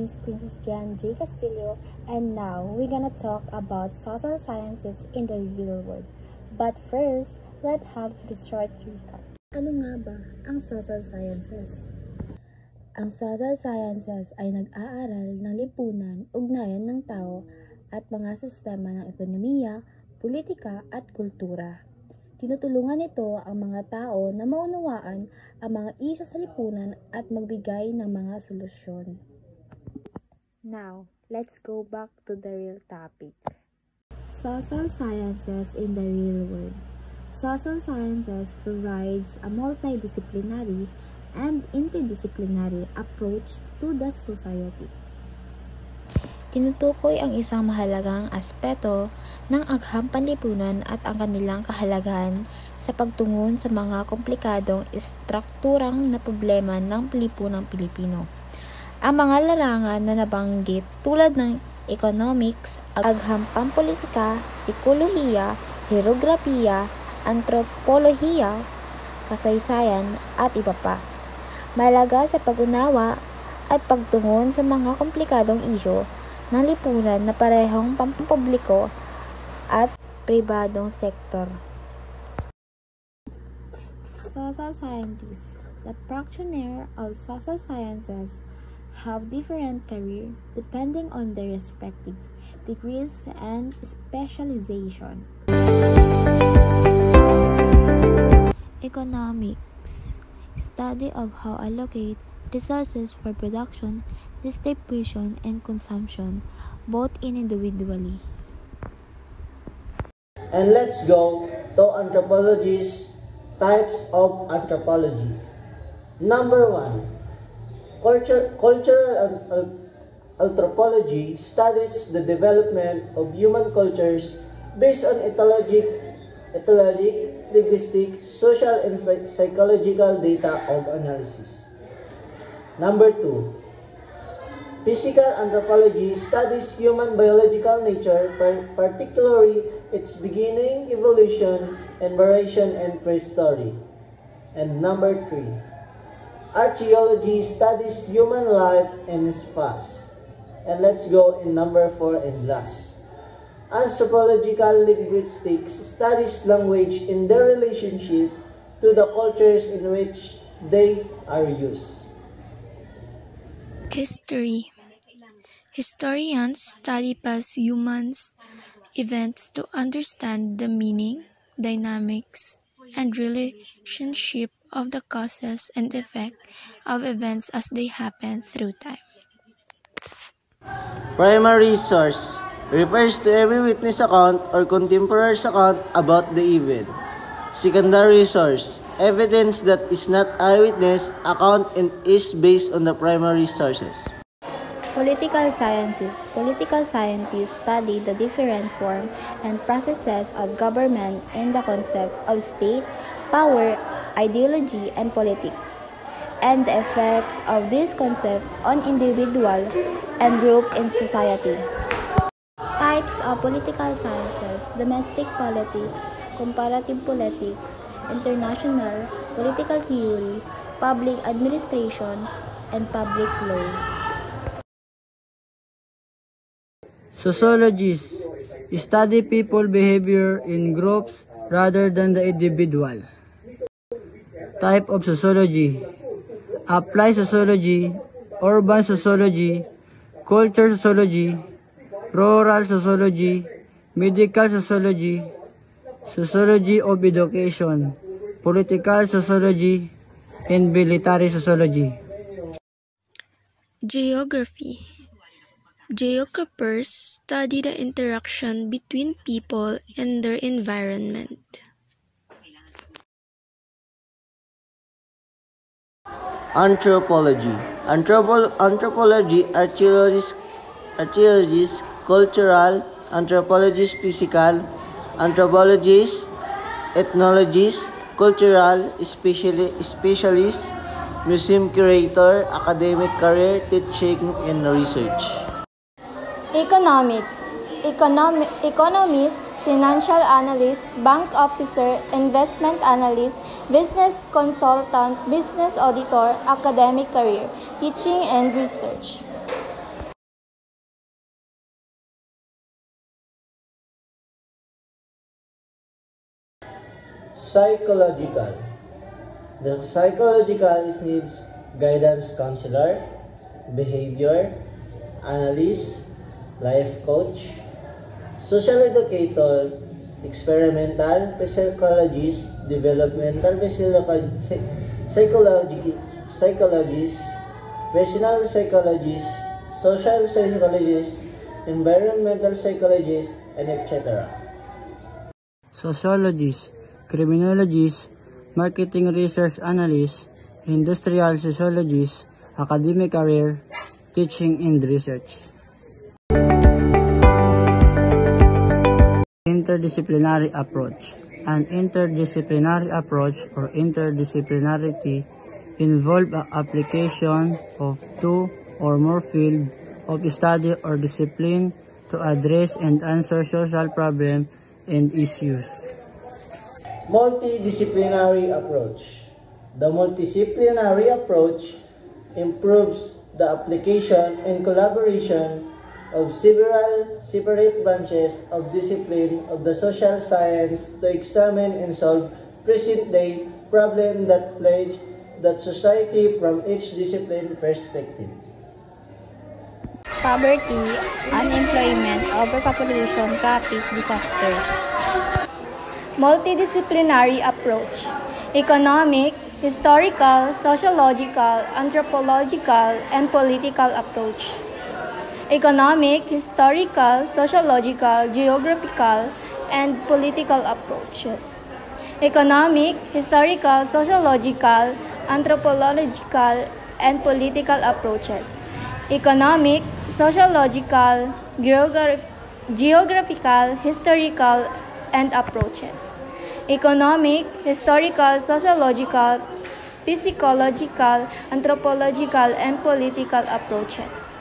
is Princess Jan J. Castillo, and now we're gonna talk about social sciences in the real world. But first, let's have a short recap. Ano nga ba ang social sciences? Ang social sciences ay nag-aaral ng lipunan, ugnayan ng tao at mga sistema ng ekonomiya, politika at kultura. Tinutulungan nito ang mga tao na maunawaan ang mga isyu sa lipunan at magbigay ng mga solusyon. Now, let's go back to the real topic. Social sciences in the real world. Social sciences provides a multidisciplinary and interdisciplinary approach to the society. Tinutukoy ang isang mahalagang aspeto ng agham panlipunan at ang kanilang kahalagahan sa pagtungon sa mga komplikadong istrukturang na problema ng lipunang Pilipino. Ang mga larangan na nabanggit tulad ng economics, agham pampolitika, psikolohiya, hierografiya, antropolohiya, kasaysayan at iba pa. Mahalaga sa pag-unawa at pagtungon sa mga komplikadong isyu ng lipunan na parehong pampubliko at pribadong sektor. Social scientists. The practitioners of social sciences have different careers depending on their respective degrees and specialization. Economics. Study of how allocate resources for production, distribution, and consumption, both individually. And let's go to anthropology's types of anthropology. Number 1, cultural anthropology studies the development of human cultures based on ethologic, linguistic, social, and psychological data of analysis. Number 2, physical anthropology studies human biological nature, particularly its beginning, evolution, and variation and prehistory. And number 3, archaeology studies human life and its past. And let's go in number 4 and last. Anthropological linguistics studies language in their relationship to the cultures in which they are used. History. Historians study past humans' events to understand the meaning, dynamics, and relationship of the causes and effect of events as they happen through time. Primary source refers to every witness account or contemporary's account about the event. Secondary source, evidence that is not eyewitness account and is based on the primary sources. Political sciences. Political scientists study the different forms and processes of government and the concept of state, power, ideology, and politics, and the effects of this concept on individual and group in society. Types of political sciences: domestic politics, comparative politics, international political theory, public administration, and public law. Sociologists study people behavior in groups rather than the individual. Type of sociology: applied sociology, urban sociology, culture sociology, rural sociology, medical sociology, sociology of education, political sociology, and military sociology. Geography. Geographers study the interaction between people and their environment. Anthropology. Anthropology, archaeologists, cultural, anthropologists, physical, anthropologists, ethnologists, cultural, specialists, museum curator, academic career, teaching, and research. Economics. Economist, financial analyst, bank officer, investment analyst, business consultant, business auditor, academic career, teaching and research. Psychological. The psychological needs guidance counselor, behavior analyst, life coach, social educator, experimental psychologist, developmental psychologist, personal psychologist, social psychologist, environmental psychologist, and etc. Sociologist, criminologist, marketing research analyst, industrial sociologist, academic career, teaching and research. Interdisciplinary approach. An interdisciplinary approach or interdisciplinarity involves the application of two or more fields of study or discipline to address and answer social problems and issues. Multidisciplinary approach. The multidisciplinary approach improves the application and collaboration of several separate branches of discipline of the social science to examine and solve present-day problems that plague that society from each discipline perspective. Poverty, unemployment, overpopulation, traffic, disasters. Multidisciplinary approach. Economic, historical, sociological, anthropological, and political approach. Economic, historical, sociological, geographical, and political approaches. Economic, historical, sociological, anthropological, and political approaches. Economic, sociological, geographical, historical, and approaches. Economic, historical, sociological, psychological, anthropological, and political approaches.